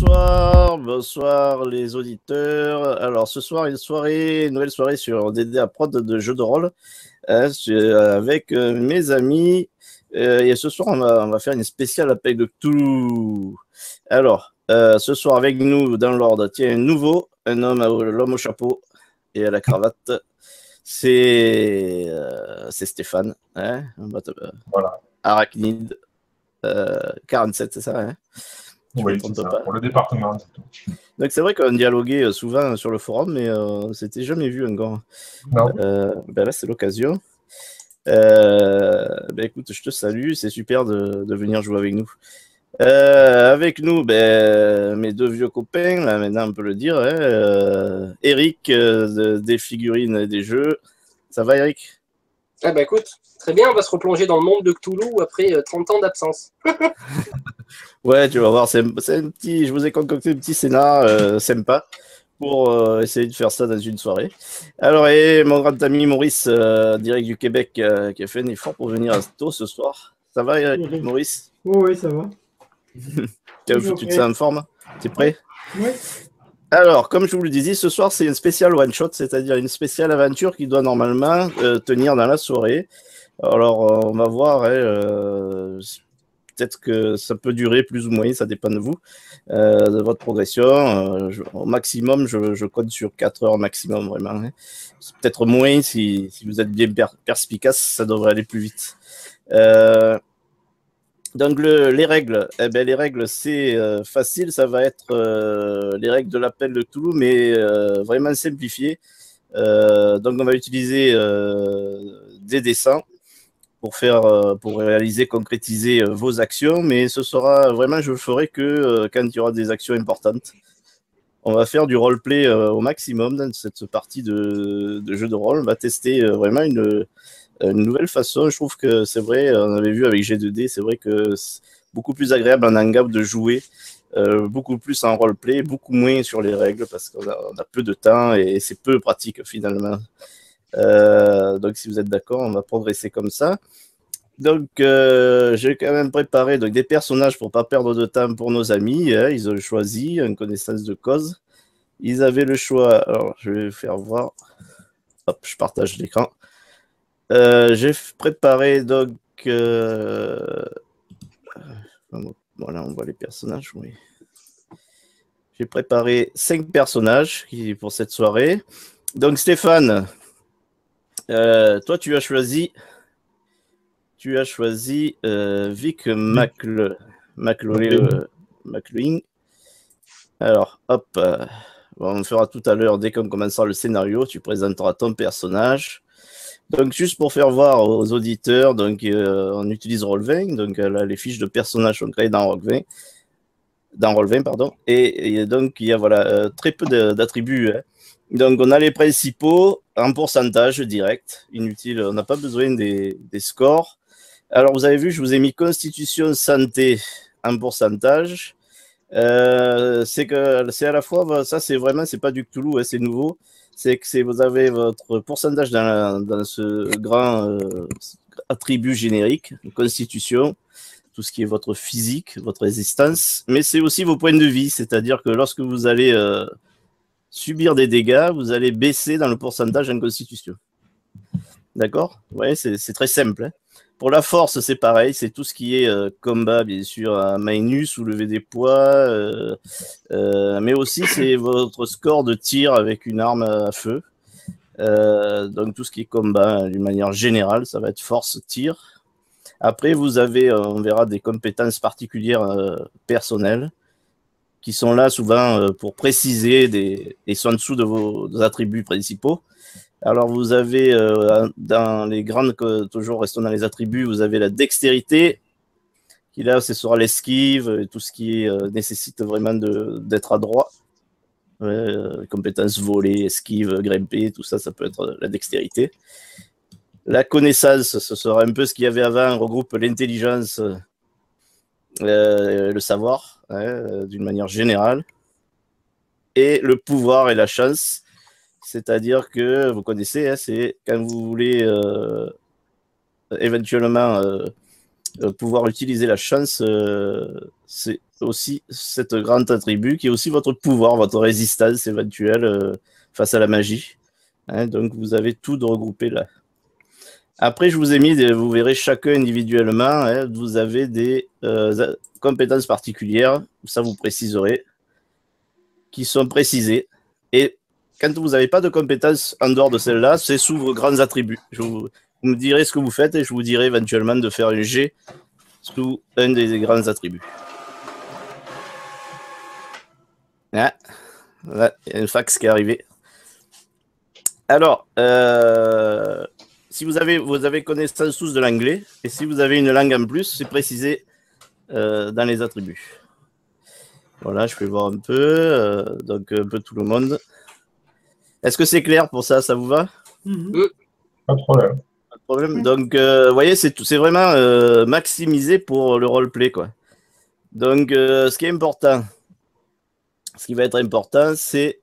bonsoir les auditeurs. Alors ce soir, une nouvelle soirée sur DD Prod de jeux de rôle avec mes amis. Et ce soir, on va faire une spéciale appel de Cthulhu. Alors, ce soir avec nous dans l'ordre, tiens, l'homme au chapeau et à la cravate. C'est Stéphane, hein, voilà. Arachnide 47, c'est ça, hein? Oui, c'est ça, pour le département. Donc c'est vrai qu'on dialoguait souvent sur le forum, mais c'était jamais vu encore. Non. Ben là, c'est l'occasion. Écoute, je te salue, c'est super de venir jouer avec nous. Avec nous, mes deux vieux copains, là, maintenant on peut le dire, hein, Eric des figurines et des jeux. Ça va, Eric? Ah bah écoute, très bien, on va se replonger dans le monde de Cthulhu après 30 ans d'absence. Ouais, tu vas voir, c'est un petit, je vous ai concocté un petit scénar sympa pour essayer de faire ça dans une soirée. Alors, et mon grand ami Maurice, direct du Québec, qui a fait un effort pour venir tôt ce soir. Ça va, Maurice? Oui, ça va. Tu te sens en forme? Tu es prêt? Oui. Alors, comme je vous le disais, ce soir, c'est une spéciale one-shot, c'est-à-dire une spéciale aventure qui doit normalement tenir dans la soirée. Alors, on va voir, peut-être que ça peut durer plus ou moins, ça dépend de vous, de votre progression. Au maximum, je compte sur 4 heures maximum, vraiment. Hein. Peut-être moins, si vous êtes bien perspicace, ça devrait aller plus vite. Donc les règles, les règles c'est facile, ça va être les règles de l'appel de Cthulhu, mais vraiment simplifiées. Donc on va utiliser des dessins pour réaliser, concrétiser vos actions, mais ce sera vraiment, je le ferai que quand il y aura des actions importantes. On va faire du roleplay au maximum dans cette partie de jeu de rôle. On va tester vraiment une nouvelle façon. Je trouve que c'est vrai, on avait vu avec G2D, c'est vrai que c'est beaucoup plus agréable en hang-out de jouer, beaucoup plus en roleplay, beaucoup moins sur les règles parce qu'on a peu de temps et c'est peu pratique finalement. Donc si vous êtes d'accord, on va progresser comme ça. Donc j'ai quand même préparé des personnages pour pas perdre de temps pour nos amis. Hein, ils ont choisi en connaissance de cause. Ils avaient le choix. Alors je vais faire voir. Hop, je partage l'écran. J'ai préparé donc. Voilà, on voit les personnages. Oui. J'ai préparé 5 personnages pour cette soirée. Donc Stéphane, toi tu as choisi Vic McLean. Alors, hop, on fera tout à l'heure, dès qu'on commencera le scénario, tu présenteras ton personnage. Donc, juste pour faire voir aux auditeurs, donc, on utilise Roll20, donc là, les fiches de personnages sont créées dans Roll20, pardon. Et donc, il y a voilà, très peu d'attributs. Hein. Donc, on a les principaux en pourcentage direct, inutile, on n'a pas besoin des scores. Alors, vous avez vu, je vous ai mis Constitution Santé en pourcentage. C'est à la fois, ça c'est vraiment, c'est pas du Cthulhu, hein, c'est nouveau. C'est que vous avez votre pourcentage dans ce grand attribut générique, Constitution, tout ce qui est votre physique, votre résistance, mais c'est aussi vos points de vie, c'est-à-dire que lorsque vous allez subir des dégâts, vous allez baisser dans le pourcentage en Constitution. D'accord? Ouais, c'est très simple. Hein. Pour la force, c'est pareil, c'est tout ce qui est combat, bien sûr, à main nue, soulever des poids, mais aussi c'est votre score de tir avec une arme à feu. Donc tout ce qui est combat, d'une manière générale, ça va être force, tir. Après, vous avez, on verra, des compétences particulières personnelles qui sont là souvent pour préciser et sont en dessous de vos attributs principaux. Alors, vous avez dans les grandes, toujours restons dans les attributs, vous avez la dextérité, qui là, ce sera l'esquive, tout ce qui nécessite vraiment d'être adroit. Compétences volée, esquive, grimper, tout ça, ça peut être la dextérité. La connaissance, ce sera un peu ce qu'il y avait avant, regroupe l'intelligence, le savoir, hein, d'une manière générale. Et le pouvoir et la chance. C'est-à-dire que vous connaissez, hein, c'est quand vous voulez éventuellement pouvoir utiliser la chance, c'est aussi cet grand attribut qui est aussi votre pouvoir, votre résistance éventuelle face à la magie. Hein, donc, vous avez tout de regroupé là. Après, je vous ai mis, vous verrez chacun individuellement, hein, vous avez des compétences particulières, ça vous préciserez, qui sont précisées. Et quand vous n'avez pas de compétences en dehors de celle-là, c'est sous vos grands attributs. Vous me direz ce que vous faites et je vous dirai éventuellement de faire un jet sous un des grands attributs. Ah, là, il y a un fax qui est arrivé. Alors, si vous avez connaissance tous de l'anglais, et si vous avez une langue en plus, c'est précisé dans les attributs. Voilà, je vais voir un peu, donc un peu tout le monde. Est-ce que c'est clair pour ça? Ça vous va? Pas de problème. Pas de problème. Donc, vous voyez, c'est vraiment maximisé pour le roleplay, quoi. Donc, ce qui est important, ce qui va être important, c'est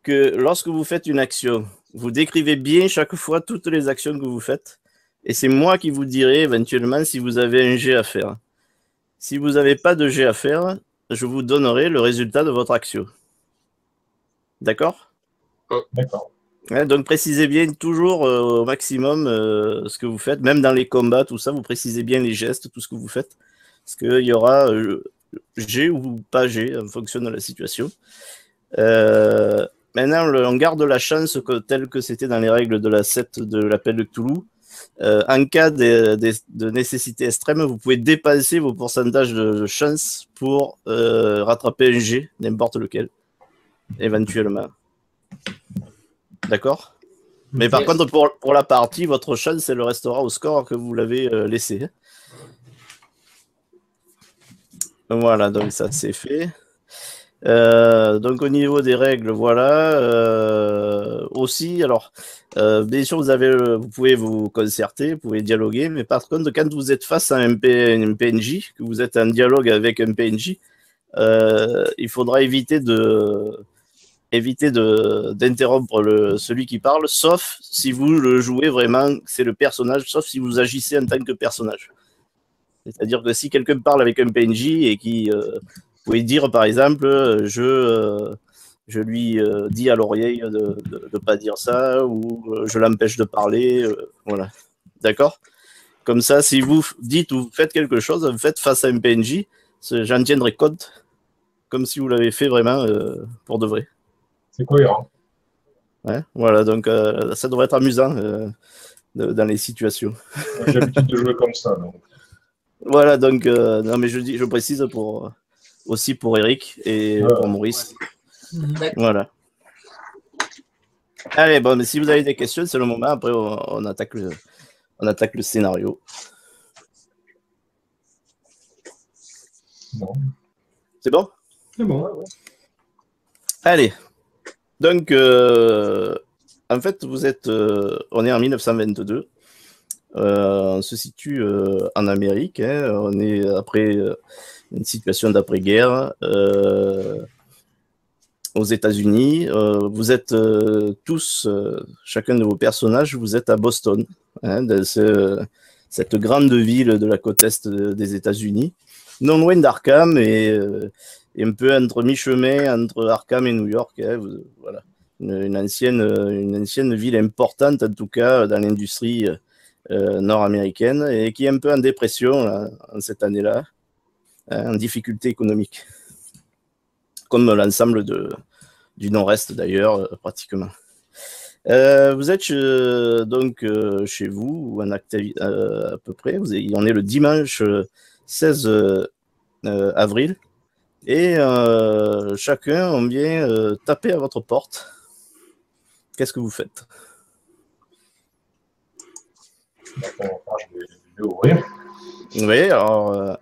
que lorsque vous faites une action, vous décrivez bien chaque fois toutes les actions que vous faites. Et c'est moi qui vous dirai éventuellement si vous avez un jet à faire. Si vous n'avez pas de jet à faire, je vous donnerai le résultat de votre action. D'accord? D'accord. Ouais, donc précisez bien toujours au maximum ce que vous faites. Même dans les combats, tout ça, vous précisez bien les gestes, tout ce que vous faites. Parce qu'il y aura jet ou pas jet en fonction de la situation. Maintenant, on garde la chance telle que c'était dans les règles de la 7 de l'appel de Cthulhu. En cas de nécessité extrême, vous pouvez dépenser vos pourcentages de chance pour rattraper un jet, n'importe lequel, éventuellement. D'accord? Mais par contre, pour la partie, votre chance, elle restera au score que vous l'avez laissé. Voilà, donc ça c'est fait. Donc au niveau des règles, voilà. Aussi, alors, bien sûr, vous pouvez vous concerter, vous pouvez dialoguer, mais par contre, quand vous êtes face à un PNJ, que vous êtes en dialogue avec un PNJ, il faudra éviter d'interrompre celui qui parle, sauf si vous le jouez vraiment, c'est le personnage, sauf si vous agissez en tant que personnage. C'est-à-dire que si quelqu'un parle avec un PNJ et qui... vous pouvez dire, par exemple, je lui dis à l'oreille de ne pas dire ça, ou je l'empêche de parler, voilà. D'accord? Comme ça, si vous dites ou faites quelque chose, en fait, face à un PNJ, j'en tiendrai compte, comme si vous l'avez fait vraiment pour de vrai. C'est cohérent. Ouais, voilà, donc ça devrait être amusant dans les situations. J'ai l'habitude de jouer comme ça. Donc. Voilà, donc, non, mais je précise aussi pour Eric et pour Maurice. Voilà. Allez, bon, mais si vous avez des questions, c'est le moment. Après, on attaque le scénario. Bon. C'est bon? C'est bon. Ouais. Allez. Donc, en fait, on est en 1922. On se situe en Amérique. Hein, on est après une situation d'après-guerre. Aux États-Unis, vous êtes tous, chacun de vos personnages, vous êtes à Boston, hein, dans cette grande ville de la côte est des États-Unis, non loin d'Arkham et un peu entre mi-chemin entre Arkham et New York. Hein, voilà, une ancienne ville importante, en tout cas dans l'industrie nord-américaine, et qui est un peu en dépression là, en cette année-là, en difficulté économique. Comme l'ensemble du nord-est d'ailleurs, pratiquement. Vous êtes donc chez vous, à peu près. On est le dimanche 16 avril. Et chacun, on vient taper à votre porte. Qu'est-ce que vous faites? D'accord, je vais ouvrir. Oui, alors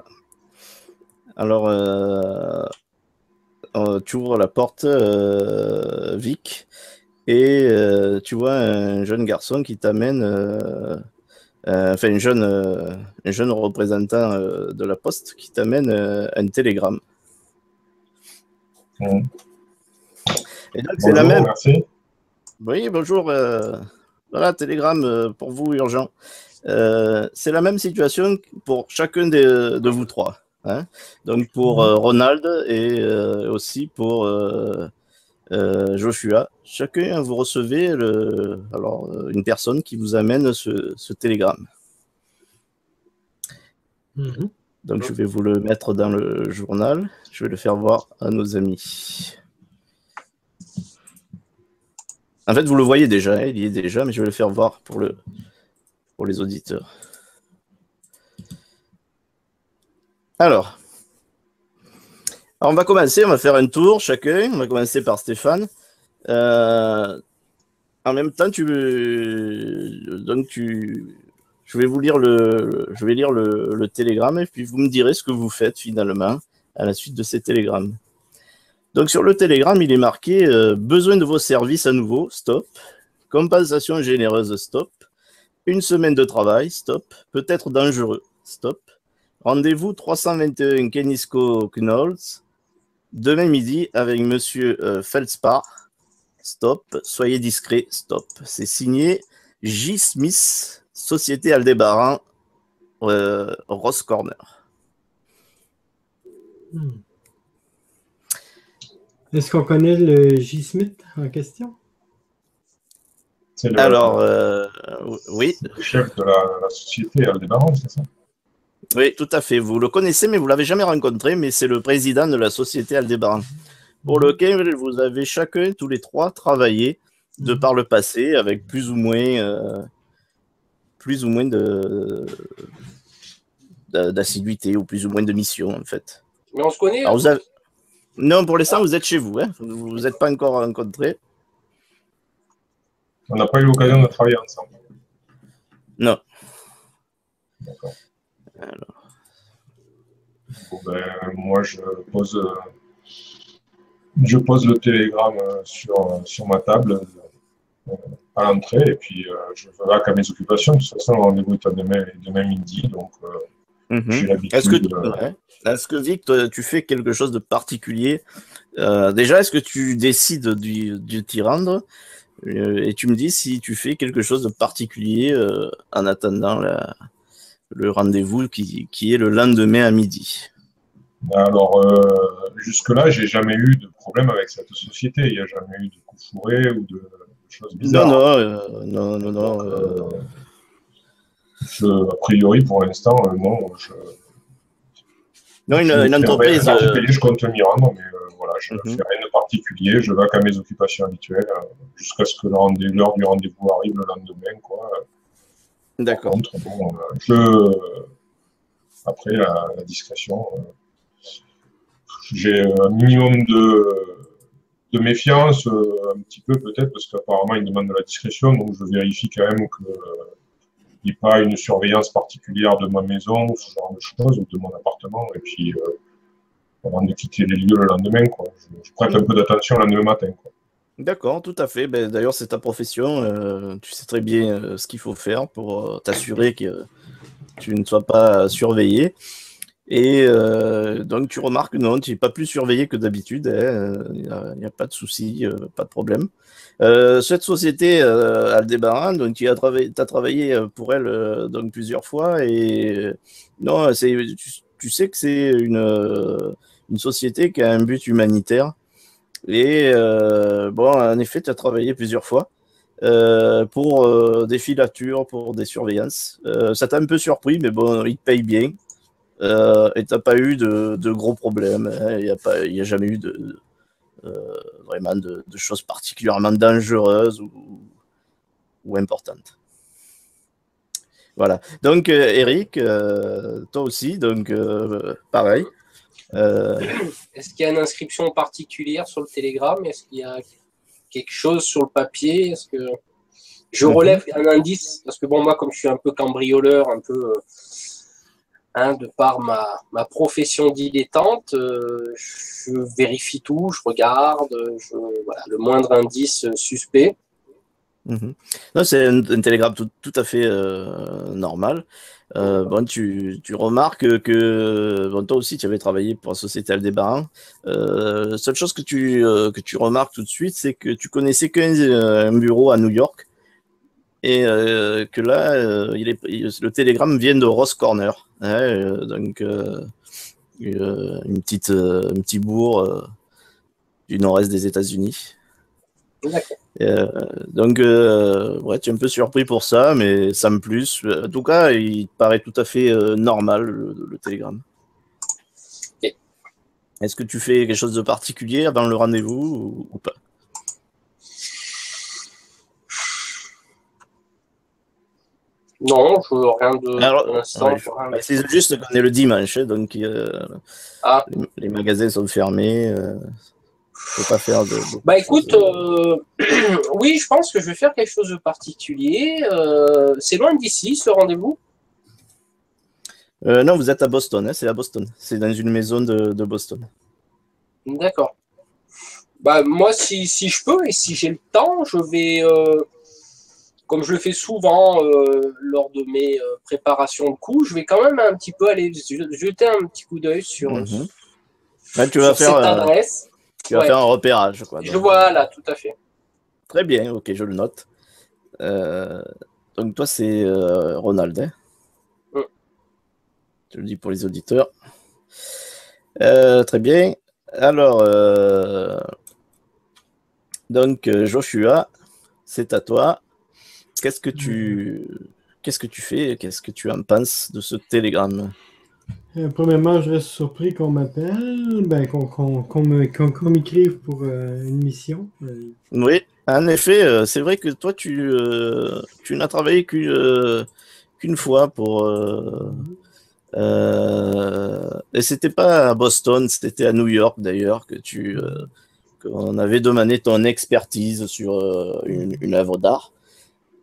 tu ouvres la porte, Vic, et tu vois un jeune garçon qui t'amène, enfin un jeune représentant de la poste qui t'amène un télégramme. Et donc c'est la même. Merci. Oui, bonjour. Voilà, télégramme pour vous, urgent. C'est la même situation pour chacun de vous trois. Hein. Donc pour Ronald et aussi pour Joshua. Chacun, vous recevez une personne qui vous amène ce télégramme. Donc je vais vous le mettre dans le journal. Je vais le faire voir à nos amis. En fait, vous le voyez déjà, hein, il y est déjà, mais je vais le faire voir pour les auditeurs. Alors, on va commencer, on va faire un tour chacun. On va commencer par Stéphane. En même temps, je vais vous lire le télégramme et puis vous me direz ce que vous faites finalement à la suite de ces télégrammes. Donc sur le télégramme, il est marqué besoin de vos services à nouveau, stop. Compensation généreuse, stop. Une semaine de travail, stop. Peut-être dangereux, stop. Rendez-vous 321 Kenisco Knolls, demain midi avec Monsieur Feldspar, stop. Soyez discret, stop. C'est signé J. Smith, Société Aldébaran, Ross Corner. Est-ce qu'on connaît le J. Smith en question? Alors, oui. Le chef de la société Aldébaran, c'est ça? Oui, tout à fait. Vous le connaissez, mais vous ne l'avez jamais rencontré, mais c'est le président de la société Aldébaran, pour lequel vous avez chacun, tous les trois, travaillé de par le passé, avec plus ou moins d'assiduité ou plus ou moins de missions, en fait. Mais on se connaît. Alors, non, pour l'instant, vous êtes chez vous. Hein. Vous n'êtes pas encore rencontrés. On n'a pas eu l'occasion de travailler ensemble. Non. D'accord. Alors. Bon, moi, je pose le télégramme sur ma table à l'entrée et puis je vais à mes occupations. De toute façon, le rendez-vous est à demain midi, donc j'ai l'habitude. Est-ce que Vic, tu fais quelque chose de particulier? Déjà, est-ce que tu décides de t'y rendre? Et tu me dis si tu fais quelque chose de particulier en attendant le rendez-vous qui est le lendemain à midi. Alors, jusque-là, j'ai jamais eu de problème avec cette société. Il n'y a jamais eu de coup fourré ou de choses bizarres. Non. A priori, pour l'instant, non. Non, une entreprise. Je compte m'y rendre, mais voilà, je ne fais rien de particulier. Je vais qu'à mes occupations habituelles jusqu'à ce que l'heure du rendez-vous arrive le lendemain, quoi. D'accord. Par contre, bon, après la discrétion, j'ai un minimum de méfiance, un petit peu peut-être, parce qu'apparemment ils demandent de la discrétion, donc je vérifie quand même qu'il n'y ait pas une surveillance particulière de ma maison, ou ce genre de choses, ou de mon appartement, et puis avant de quitter les lieux le lendemain, quoi. Je prête un peu d'attention le lendemain matin, quoi. D'accord, tout à fait. D'ailleurs, c'est ta profession. Tu sais très bien ce qu'il faut faire pour t'assurer que tu ne sois pas surveillé. Et donc, tu remarques, non, tu n'es pas plus surveillé que d'habitude. Il n'y a pas de souci, pas de problème. Cette société, Aldébaran, donc tu as travaillé pour elle donc plusieurs fois. Et non, tu sais que c'est une société qui a un but humanitaire. Et bon, en effet, tu as travaillé plusieurs fois pour des filatures, pour des surveillances. Ça t'a un peu surpris, mais bon, ils te payent bien. Et tu n'as pas eu de gros problèmes. Hein. Il n'y a jamais eu vraiment de choses particulièrement dangereuses ou importantes. Voilà. Donc, Eric, toi aussi, donc pareil. Est-ce qu'il y a une inscription particulière sur le télégramme? Est-ce qu'il y a quelque chose sur le papier? Est-ce que je relève un indice? Parce que bon, moi, comme je suis un peu cambrioleur, un peu de par ma profession dilettante, je vérifie tout, je regarde, voilà, le moindre indice suspect. Non, c'est un télégramme tout à fait normal. Bon, tu remarques que bon, toi aussi tu avais travaillé pour la société Aldébaran. Seule chose que tu remarques tout de suite, c'est que tu connaissais qu'un bureau à New York et que là le télégramme vient de Ross Corner. Hein, donc un petit bourg du nord-est des États-Unis. D'accord. Donc, ouais, tu es un peu surpris pour ça, mais sans plus. En tout cas, il te paraît tout à fait normal, le télégramme. Ok. Est-ce que tu fais quelque chose de particulier avant le rendez-vous ou pas? Non, je veux rien de Alors, pour l'instant. ouais, c'est juste qu'on est le dimanche, donc Ah. les magasins sont fermés. Faut pas faire de Bah écoute, oui, je pense que je vais faire quelque chose de particulier. C'est loin d'ici, ce rendez-vous? Non, vous êtes à Boston, hein, c'est à Boston. C'est dans une maison de Boston. D'accord. Bah moi, si je peux et si j'ai le temps, je vais, comme je le fais souvent lors de mes préparations de coups, je vais quand même un petit peu aller jeter un petit coup d'œil sur, Là, tu vas sur cette faire, adresse. tu vas faire un repérage, quoi. Je vois là, tout à fait. Très bien, ok, je le note. Donc toi, c'est Ronald, hein. Je le dis pour les auditeurs. Très bien. Alors, donc Joshua, c'est à toi. Qu'est-ce que tu fais? Qu'est-ce que tu en penses de ce télégramme? Premièrement, je reste surpris qu'on m'appelle, qu'on m'écrive pour une mission. Oui, en effet, c'est vrai que toi, tu n'as travaillé qu'une fois pour... et c'était pas à Boston, c'était à New York d'ailleurs qu'on avait demandé ton expertise sur une œuvre d'art.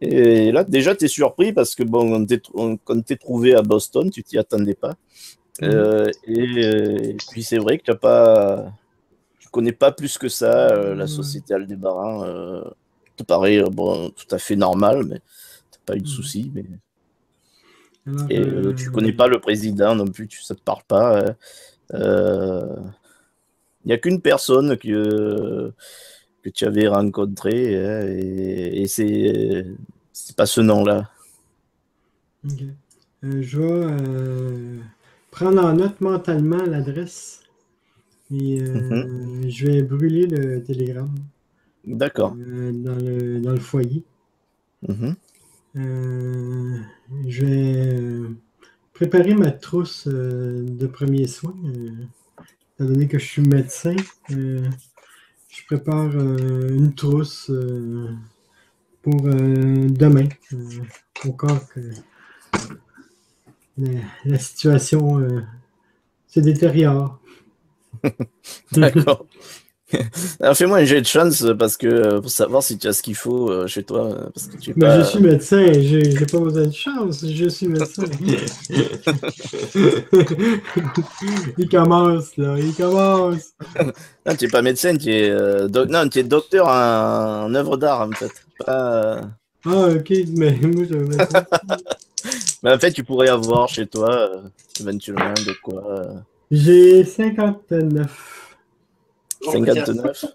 Et là, déjà, tu es surpris parce que bon, quand t'es trouvé à Boston, tu t'y attendais pas. Et puis c'est vrai que tu connais pas plus que ça la société Aldébaran. Te paraît bon, tout à fait normal, mais t'as pas eu de soucis. Mais... Alors, tu connais pas le président non plus, ça te parle pas. Il n'y a qu'une personne que tu avais rencontré et c'est pas ce nom-là. ok. Je vais prendre en note mentalement l'adresse et je vais brûler le télégramme D'accord. dans le foyer. Mhm. Je vais préparer ma trousse de premiers soins. Étant donné que je suis médecin, je prépare une trousse pour demain, au cas que la situation se détériore. D'accord. Alors, fais-moi un jet de chance parce que pour savoir si tu as ce qu'il faut chez toi. Parce que tu es Mais pas... je suis médecin, j'ai pas besoin de chance, je suis médecin. Il commence, là, il commence. Non, tu n'es pas médecin, tu es, non, tu es docteur en œuvre d'art en fait. Pas, Ah, ok, mais moi, je vais médecin. Mais en fait, tu pourrais avoir chez toi éventuellement de quoi. J'ai 59. 59.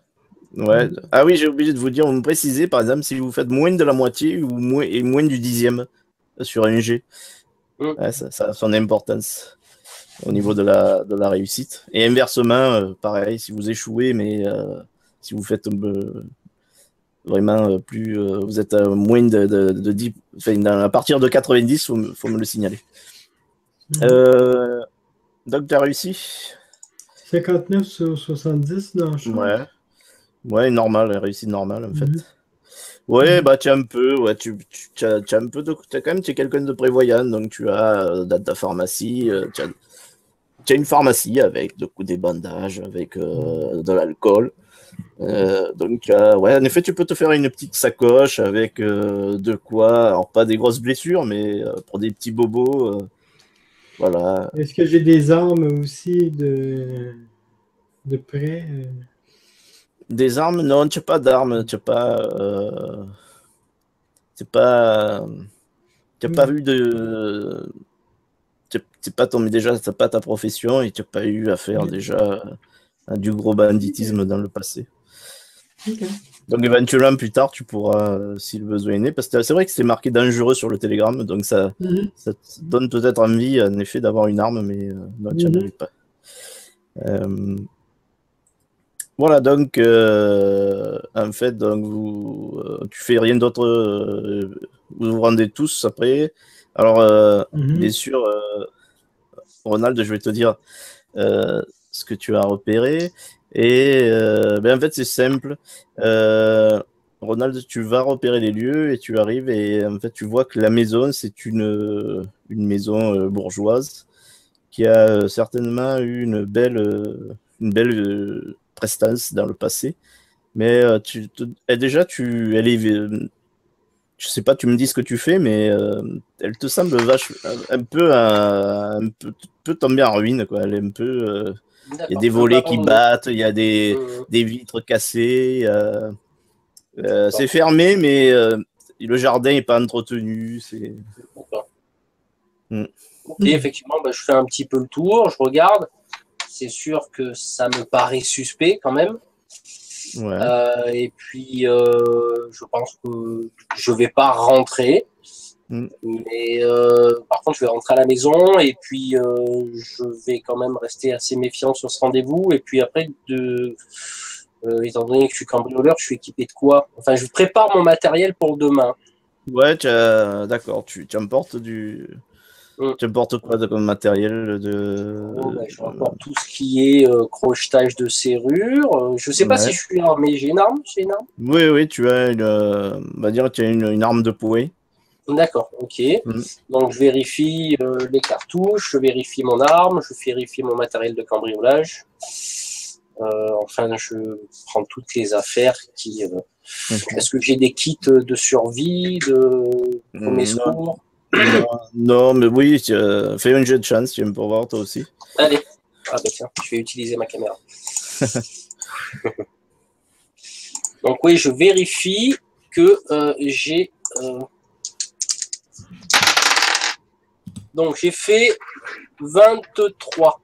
Ouais. Ah oui, j'ai oublié de vous dire, vous me précisez par exemple si vous faites moins de la moitié ou moins du dixième sur un G. Ouais, ça a son importance au niveau de la réussite. Et inversement, pareil, si vous échouez, mais si vous faites vraiment plus. Vous êtes à moins de 10. Enfin, à partir de 90, faut me le signaler. Donc, tu as réussi 59 sur 70 dans le choix. Ouais, normal, réussite normale en fait. Ouais, bah tu as un peu, ouais, tu as un peu de. Tu es quelqu'un de prévoyant, donc tu as de ta pharmacie, tu as une pharmacie avec des bandages, avec de l'alcool. Donc, ouais, en effet, tu peux te faire une petite sacoche avec de quoi, alors pas des grosses blessures, mais pour des petits bobos, voilà. Est-ce que j'ai des armes aussi de près? Des armes? Non, tu n'as pas d'armes, tu n'as pas. Tu n'as pas eu de. Tu pas tombé déjà, tu n'as pas ta profession et tu n'as pas eu à faire déjà du gros banditisme dans le passé. Okay. Donc éventuellement plus tard tu pourras, si le besoin est né, parce que c'est vrai que c'est marqué dangereux sur le télégramme, donc ça te donne peut-être envie en effet d'avoir une arme, mais non, tu n'en avais pas. Voilà, donc, en fait, donc tu fais rien d'autre, vous vous rendez tous après. Alors, bien sûr, Ronald, je vais te dire ce que tu as repéré. Et en fait, c'est simple. Ronald, tu vas repérer les lieux et tu arrives et en fait, tu vois que la maison, c'est une maison bourgeoise qui a certainement eu une belle prestance dans le passé. Mais déjà, elle est, je sais pas, tu me dis ce que tu fais, mais elle te semble un peu tombée en ruine, quoi. Elle est un peu, il y a des volets qui battent, il y a des vitres cassées. C'est fermé, mais le jardin n'est pas entretenu. Ok, effectivement, je fais un petit peu le tour, je regarde. C'est sûr que ça me paraît suspect quand même. Ouais. Et puis, je pense que je vais pas rentrer. Mais par contre, je vais rentrer à la maison et puis je vais quand même rester assez méfiant sur ce rendez-vous. Et puis après, étant donné que je suis cambrioleur, je suis équipé de quoi? Enfin, je prépare mon matériel pour demain. Ouais, d'accord, tu emportes tu emportes quoi comme matériel je emporte tout ce qui est crochetage de serrure. Je sais pas si je suis armé. J'ai une arme? Oui, tu as on va dire, tu as une arme de poing. D'accord, ok. Donc je vérifie les cartouches, je vérifie mon arme, je vérifie mon matériel de cambriolage. Enfin, je prends toutes les affaires qui. Est-ce que j'ai des kits de survie, de premiers secours? Non, mais oui, fais un jeu de chance, tu aimes pour voir toi aussi. Allez. Ah bah tiens, je vais utiliser ma caméra. Donc oui, je vérifie que j'ai. Donc j'ai fait 23.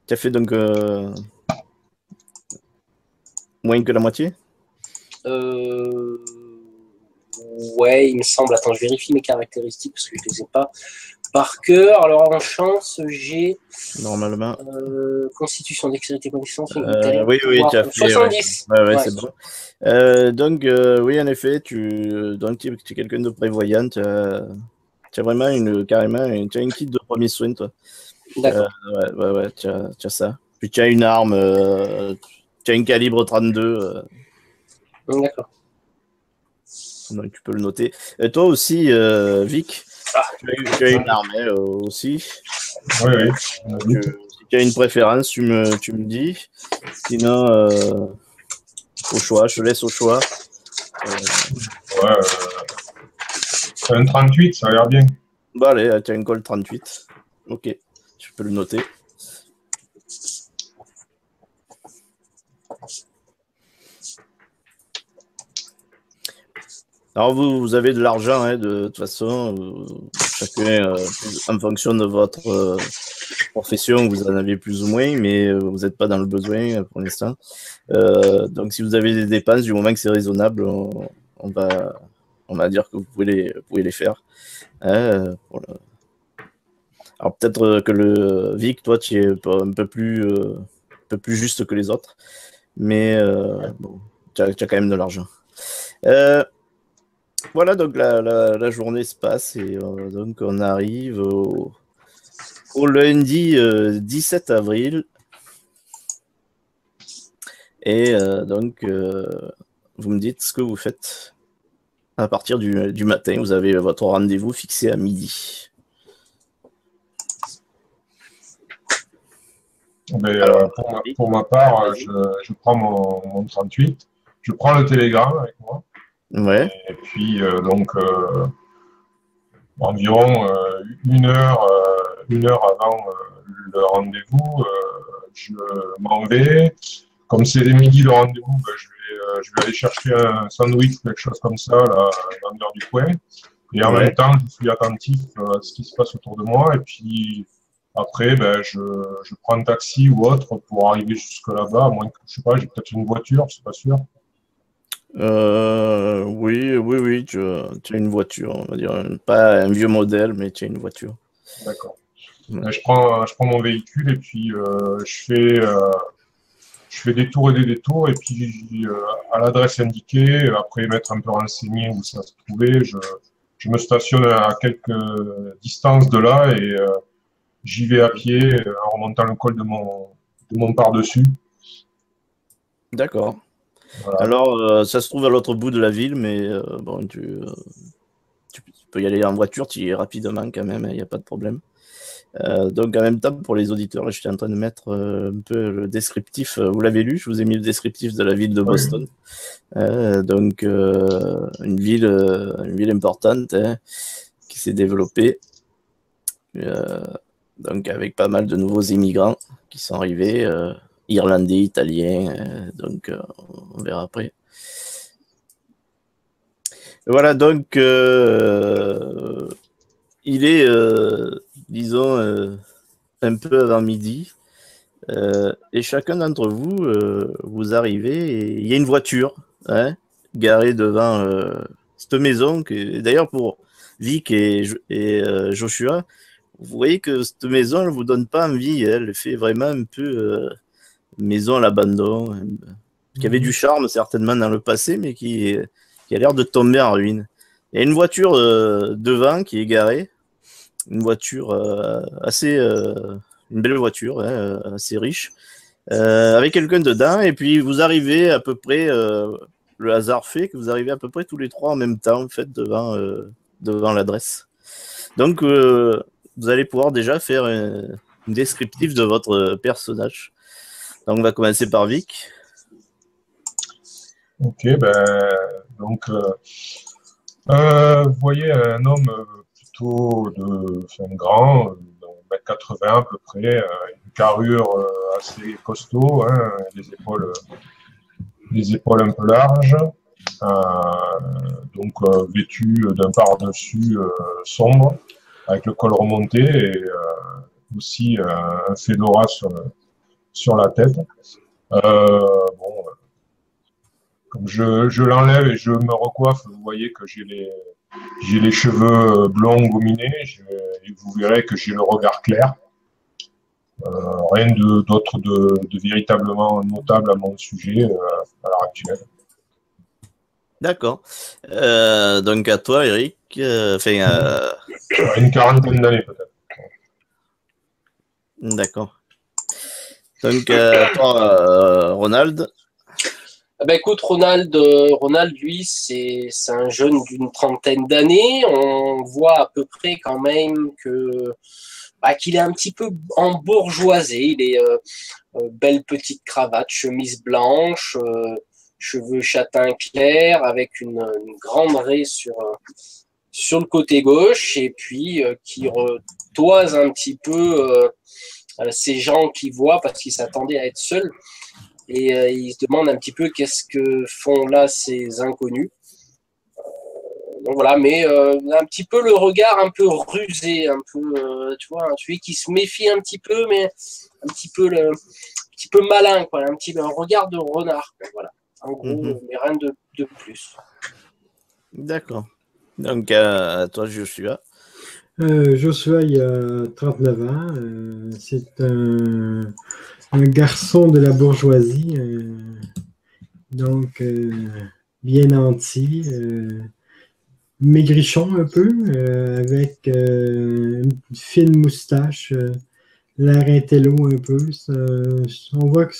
Tu as fait donc moins que la moitié? Ouais, il me semble. Attends, je vérifie mes caractéristiques parce que je ne les ai pas par cœur. Alors en chance, j'ai normalement constitution, dextérité, connaissance, oui, tu as fait 70. Ouais, c'est bon. Donc oui, en effet, tu es quelqu'un de prévoyant. Tu as vraiment carrément tu as une kit de premier soin, toi. D'accord. Ouais, tu as ça. Puis tu as une arme, tu as une calibre 32. D'accord. Donc tu peux le noter. Et toi aussi, Vic, tu as une arme aussi. Oui. Si tu as une préférence, tu me dis. Sinon, au choix, je te laisse au choix. Un 38, ça a l'air bien. Bah allez, tu as une Colt 38. Ok, tu peux le noter. Alors vous avez de l'argent, de toute façon, chacun en fonction de votre profession, vous en avez plus ou moins, mais vous n'êtes pas dans le besoin pour l'instant. Donc si vous avez des dépenses, du moment que c'est raisonnable, on va dire que vous pouvez les faire. Alors peut-être que le Vic, toi, tu es un peu plus juste que les autres, mais bon, tu as quand même de l'argent. Voilà, donc la journée se passe et donc on arrive au lundi 17 avril. Et donc, vous me dites ce que vous faites à partir du matin. Vous avez votre rendez-vous fixé à midi. Mais, pour ma part, je prends mon 38, je prends le télégramme avec moi. Ouais. Et puis, environ une heure avant le rendez-vous, je m'en vais. Comme c'est les midis le rendez-vous, je vais aller chercher un sandwich ou quelque chose comme ça, là, dans l'heure du coin. Et en même temps, je suis attentif à ce qui se passe autour de moi. Et puis après, je prends un taxi ou autre pour arriver jusque là-bas. À moins que, je sais pas, j'ai peut-être une voiture, je suis pas sûr. Oui, tu as une voiture, on va dire. Pas un vieux modèle, mais tu as une voiture. D'accord. Je prends mon véhicule et puis je fais des tours et des détours, et puis à l'adresse indiquée, après m'être un peu renseigné où ça se trouvait, je me stationne à quelques distances de là et j'y vais à pied en remontant le col de mon par-dessus. D'accord. Voilà. Alors, ça se trouve à l'autre bout de la ville, mais bon, tu peux y aller en voiture, tu y es rapidement quand même, il n'y a pas de problème. Donc en même temps, pour les auditeurs, là, j'étais en train de mettre un peu le descriptif. Vous l'avez lu, je vous ai mis le descriptif de la ville de Boston. Donc une ville importante, hein, qui s'est développée, donc avec pas mal de nouveaux immigrants qui sont arrivés, irlandais, italiens, donc on verra après. Voilà, donc il est, disons, un peu avant midi, et chacun d'entre vous, vous arrivez, et il y a une voiture, hein, garée devant cette maison. D'ailleurs, pour Vic et Joshua, vous voyez que cette maison, elle ne vous donne pas envie, elle fait vraiment un peu maison à l'abandon, qui avait du charme certainement dans le passé, mais qui a l'air de tomber en ruine. Il y a une voiture devant qui est garée, une voiture une belle voiture, hein, assez riche, avec quelqu'un dedans, et puis vous arrivez à peu près, le hasard fait que vous arrivez à peu près tous les trois en même temps, en fait, devant l'adresse. Donc, vous allez pouvoir déjà faire un descriptif de votre personnage. Donc, on va commencer par Vic. Ok, donc, vous voyez un homme plutôt grand, 1m80 à peu près, une carrure assez costaud, hein, les épaules un peu larges, donc vêtu d'un par-dessus sombre, avec le col remonté et aussi un fedora sur la tête. Bon, comme je l'enlève et je me recoiffe, vous voyez que j'ai les cheveux blonds gominés, et vous verrez que j'ai le regard clair. Rien d'autre de véritablement notable à mon sujet à l'heure actuelle. D'accord. Donc à toi, Eric. Une quarantaine d'années peut-être. D'accord. Donc toi, Ronald. Ben écoute, Ronald, lui, c'est un jeune d'une trentaine d'années. On voit à peu près quand même qu'il est un petit peu embourgeoisé. Il est belle petite cravate, chemise blanche, cheveux châtain clair, avec une grande raie sur le côté gauche, et puis qui retoise un petit peu ces gens qui voient parce qu'ils s'attendaient à être seuls. Et il se demande un petit peu qu'est-ce que font là ces inconnus. Donc voilà, mais un petit peu le regard un peu rusé, un peu, tu vois, celui qui se méfie un petit peu, mais un petit peu malin, quoi, un regard de renard, quoi, voilà. En gros, mais rien de plus. D'accord. Donc à toi, Joshua. Joshua, il a 39 ans. C'est un garçon de la bourgeoisie, donc bien nanti, maigrichon un peu, avec une fine moustache, l'air intello un peu. On voit que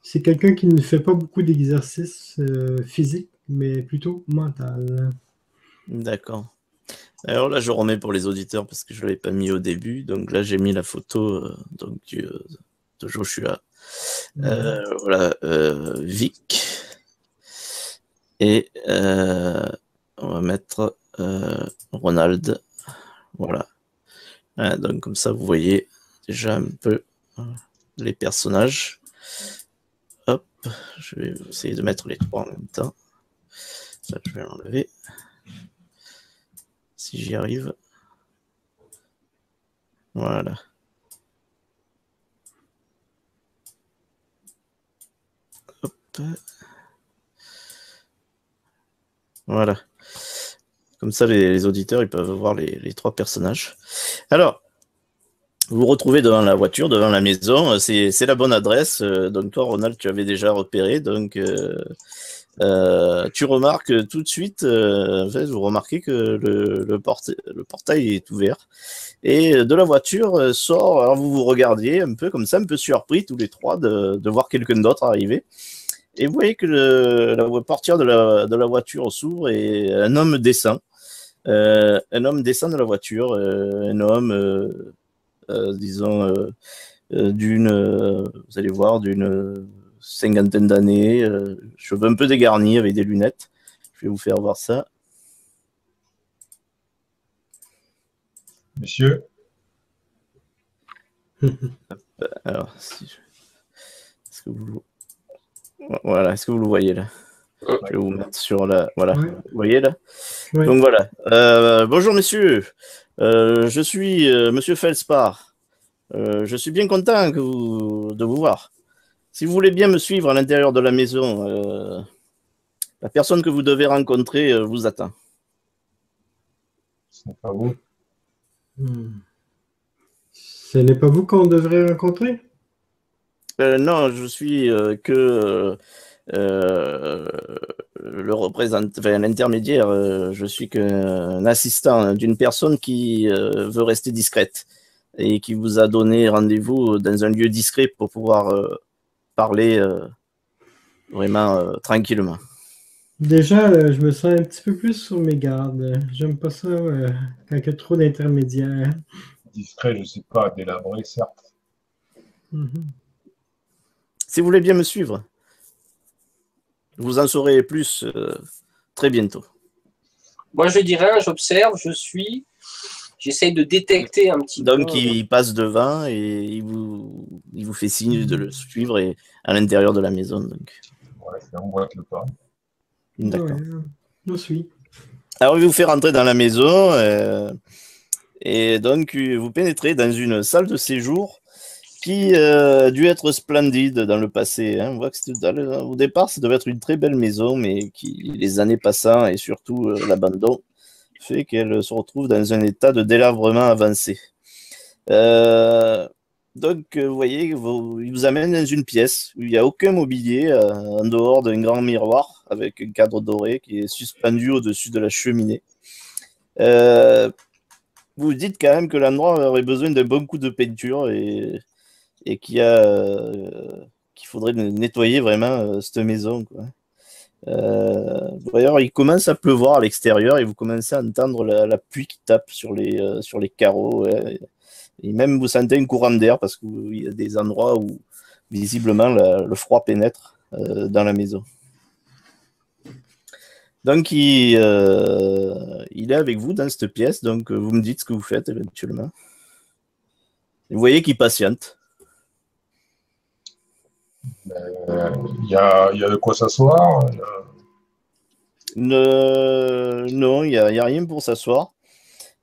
c'est quelqu'un qui ne fait pas beaucoup d'exercice physique, mais plutôt mental. D'accord. Alors là, je remets pour les auditeurs parce que je ne l'avais pas mis au début. Donc là, j'ai mis la photo de Joshua. Voilà, Vic. Et on va mettre Ronald. Voilà. Donc comme ça, vous voyez déjà un peu les personnages. Hop, je vais essayer de mettre les trois en même temps. Ça, je vais l'enlever. Si j'y arrive. Voilà. Hop. Voilà. Comme ça, les auditeurs, ils peuvent voir les trois personnages. Alors, Vous vous retrouvez devant la voiture, devant la maison. C'est la bonne adresse. Donc toi, Ronald, tu avais déjà repéré. Donc tu remarques tout de suite, en fait, vous remarquez que le portail est ouvert. Et de la voiture sort, alors vous vous regardiez un peu comme ça, un peu surpris tous les trois de voir quelqu'un d'autre arriver. Et vous voyez que la portière de la voiture s'ouvre et un homme descend. Un homme descend de la voiture, un homme, disons, vous allez voir, d'une cinquantaine d'années, cheveux un peu dégarnis avec des lunettes. Je vais vous faire voir ça. Monsieur. Alors, est-ce que vous... Voilà, est-ce que vous le voyez là? Je vais vous mettre sur la... Voilà, Ouais. vous voyez là? Ouais. Donc voilà. Bonjour messieurs, je suis monsieur Felspar. Je suis bien content de vous voir. Si vous voulez bien me suivre à l'intérieur de la maison, la personne que vous devez rencontrer vous attend. Ce n'est pas vous. Ce n'est pas vous qu'on devrait rencontrer? Non, je suis que le représentant, enfin, l'intermédiaire. Je suis qu'un assistant d'une personne qui veut rester discrète et qui vous a donné rendez-vous dans un lieu discret pour pouvoir parler vraiment tranquillement. Déjà, je me sens un petit peu plus sur mes gardes. J'aime pas ça quand il y a trop d'intermédiaires. Discret, je ne sais pas, délabré, certes. Si vous voulez bien me suivre, vous en saurez plus très bientôt. Moi, je dis rien, j'observe, j'essaye de détecter un petit peu. Donc, il passe devant et il vous fait signe de le suivre et à l'intérieur de la maison. Donc. Ouais, c'est emboîte le pas. D'accord. Ouais, on suit. Alors, il vous fait rentrer dans la maison et donc vous pénétrez dans une salle de séjour qui a dû être splendide dans le passé. Hein. On voit que au départ, ça devait être une très belle maison, mais qui, les années passant et surtout l'abandon, fait qu'elle se retrouve dans un état de délabrement avancé. Donc, vous voyez, il vous amène dans une pièce où il n'y a aucun mobilier en dehors d'un grand miroir avec un cadre doré qui est suspendu au-dessus de la cheminée. Vous dites quand même que l'endroit aurait besoin d'un bon coup de peinture et qu'il faudrait nettoyer vraiment cette maison, quoi. D'ailleurs, il commence à pleuvoir à l'extérieur et vous commencez à entendre la pluie qui tape sur les carreaux. Ouais. Et même vous sentez un courant d'air parce qu'il y a des endroits où visiblement le froid pénètre dans la maison. Donc il est avec vous dans cette pièce, donc vous me dites ce que vous faites éventuellement. Vous voyez qu'il patiente. Il y a de quoi s'asseoir. Non, il n'y a rien pour s'asseoir.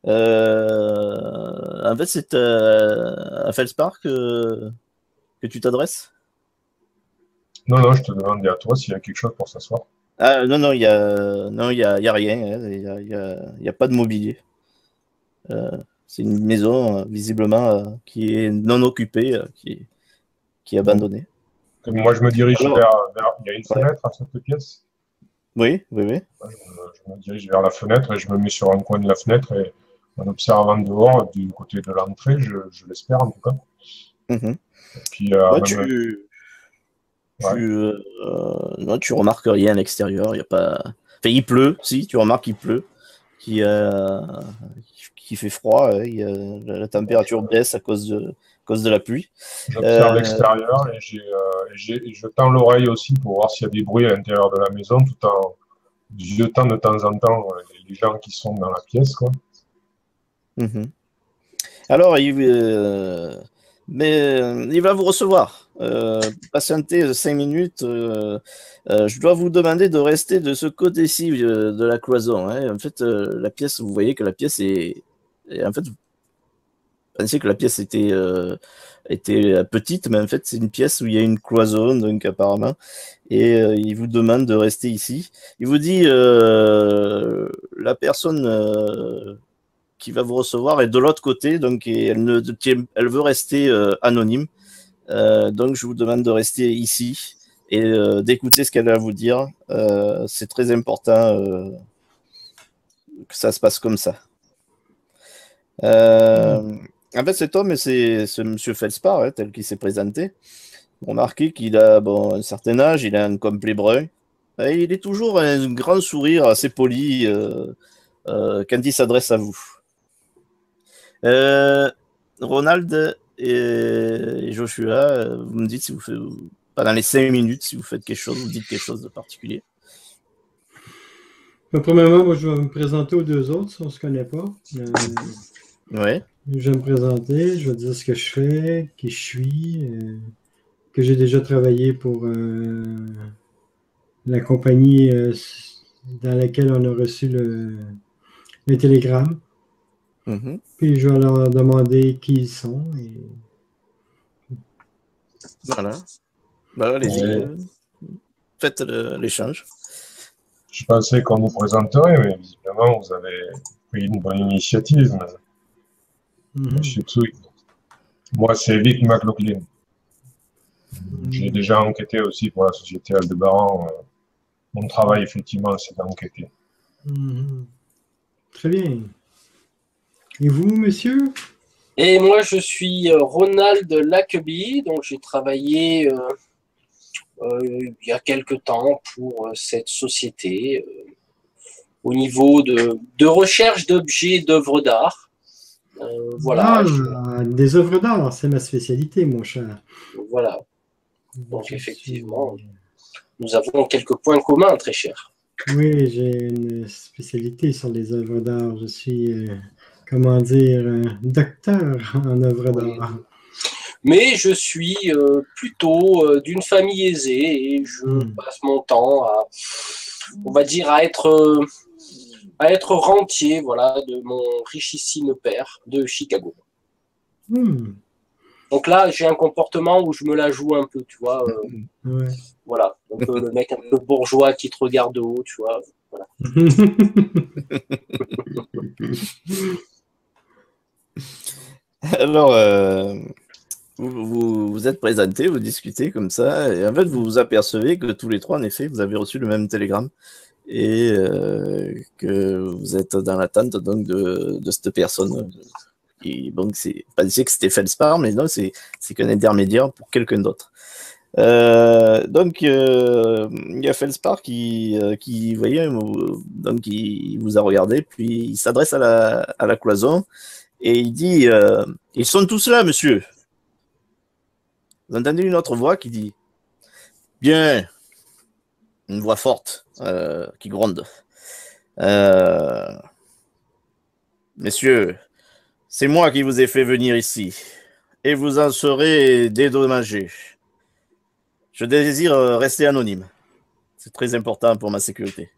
En fait, c'est à Felspar que tu t'adresses? Non, je te demandais à toi s'il y a quelque chose pour s'asseoir. Ah, non, il y a rien. Hein. Il y a pas de mobilier. C'est une maison, visiblement, qui est non occupée, qui est abandonnée. Moi, je me dirige Alors, vers... Il y a une fenêtre à cette pièce. Oui. Je me dirige vers la fenêtre et je me mets sur un coin de la fenêtre et en observant dehors, du côté de l'entrée, je l'espère en tout cas. Mhm. Et puis, non, tu remarques rien à l'extérieur. Il y a pas. Enfin, il pleut. Si, tu remarques qu'il pleut, qui fait froid. La température baisse à cause de la pluie. j'observe l'extérieur et je tends l'oreille aussi pour voir s'il y a des bruits à l'intérieur de la maison, tout en jetant de temps en temps les gens qui sont dans la pièce, quoi. Mhm. Alors, il va vous recevoir. Patientez 5 minutes. Je dois vous demander de rester de ce côté-ci de la cloison. Hein. En fait, la pièce, vous voyez que la pièce est... En fait, vous pensez que la pièce était petite, mais en fait, c'est une pièce où il y a une cloison, donc apparemment. Et il vous demande de rester ici. Il vous dit, la personne qui va vous recevoir est de l'autre côté, donc et elle veut rester anonyme. Donc je vous demande de rester ici et d'écouter ce qu'elle a à vous dire. C'est très important que ça se passe comme ça. En fait, cet homme, c'est ce monsieur Felspar, hein, tel qu'il s'est présenté. Remarquez qu'il a un certain âge, il a un complet brun. Et il est toujours un grand sourire assez poli quand il s'adresse à vous. Ronald et Joshua, vous me dites si vous faites, pendant les 5 minutes, si vous faites quelque chose, vous dites quelque chose de particulier. Premièrement, moi, je vais me présenter aux deux autres si on ne se connaît pas. Ouais. Je vais me présenter, je vais dire ce que je fais, qui je suis, que j'ai déjà travaillé pour la compagnie dans laquelle on a reçu le télégramme. Mm-hmm. Puis je vais leur demander qui ils sont. Et... Voilà. Bah, allez-y. Faites l'échange. Je pensais qu'on vous présenterait, mais visiblement, vous avez pris une bonne initiative. Monsieur Tsui. Moi, c'est Vic McLaughlin. J'ai déjà enquêté aussi pour la société Aldebaran. Mon travail, effectivement, c'est d'enquêter. Très bien. Et vous, monsieur? Et moi, je suis Ronald Lacqueby, donc j'ai travaillé il y a quelque temps pour cette société au niveau de recherche d'objets, d'œuvres d'art. Voilà. Des œuvres d'art, c'est ma spécialité, mon cher. Voilà. Donc, effectivement, nous avons quelques points communs, très cher. Oui, j'ai une spécialité sur les œuvres d'art. Je suis, comment dire, docteur en œuvres d'art. Mais je suis plutôt d'une famille aisée et je passe mon temps à, on va dire, à être rentier, voilà, de mon richissime père de Chicago. Donc là, j'ai un comportement où je me la joue un peu, tu vois. Ouais. Voilà, donc le mec un peu bourgeois qui te regarde de haut, tu vois. Voilà. Alors, vous êtes présentés, vous discutez comme ça, et en fait, vous vous apercevez que tous les trois, en effet, vous avez reçu le même télégramme et que vous êtes dans l'attente donc de cette personne. Et donc, c'est pas dire que c'était Felspar, mais non, c'est qu'un intermédiaire pour quelqu'un d'autre. Donc, il y a Felspar qui vous voyez, donc il vous a regardé, puis il s'adresse à la cloison et il dit ils sont tous là, monsieur. Vous entendez une autre voix qui dit bien, une voix forte qui gronde. Messieurs, c'est moi qui vous ai fait venir ici, et vous en serez dédommagés. Je désire rester anonyme. C'est très important pour ma sécurité.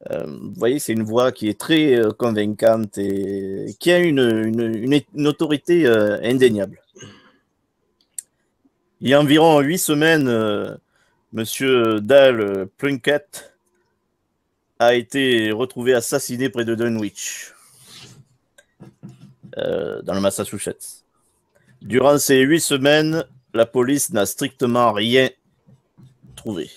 Vous voyez, c'est une voix qui est très convaincante et qui a une autorité indéniable. Il y a environ 8 semaines, Monsieur Dale Plunkett a été retrouvé assassiné près de Dunwich, dans le Massachusetts. Durant ces 8 semaines, la police n'a strictement rien trouvé.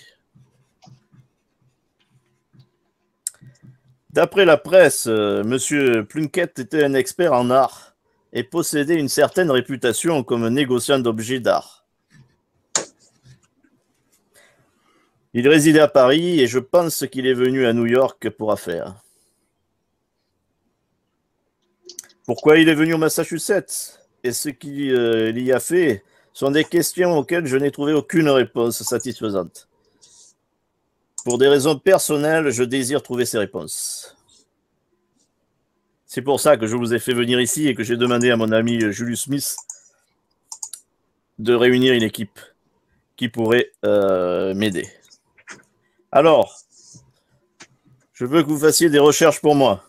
D'après la presse, Monsieur Plunkett était un expert en art et possédait une certaine réputation comme négociant d'objets d'art. Il résidait à Paris et je pense qu'il est venu à New York pour affaires. Pourquoi il est venu au Massachusetts et ce qu'il y a fait sont des questions auxquelles je n'ai trouvé aucune réponse satisfaisante. Pour des raisons personnelles, je désire trouver ces réponses. C'est pour ça que je vous ai fait venir ici et que j'ai demandé à mon ami Julius Smith de réunir une équipe qui pourrait m'aider. Alors, je veux que vous fassiez des recherches pour moi.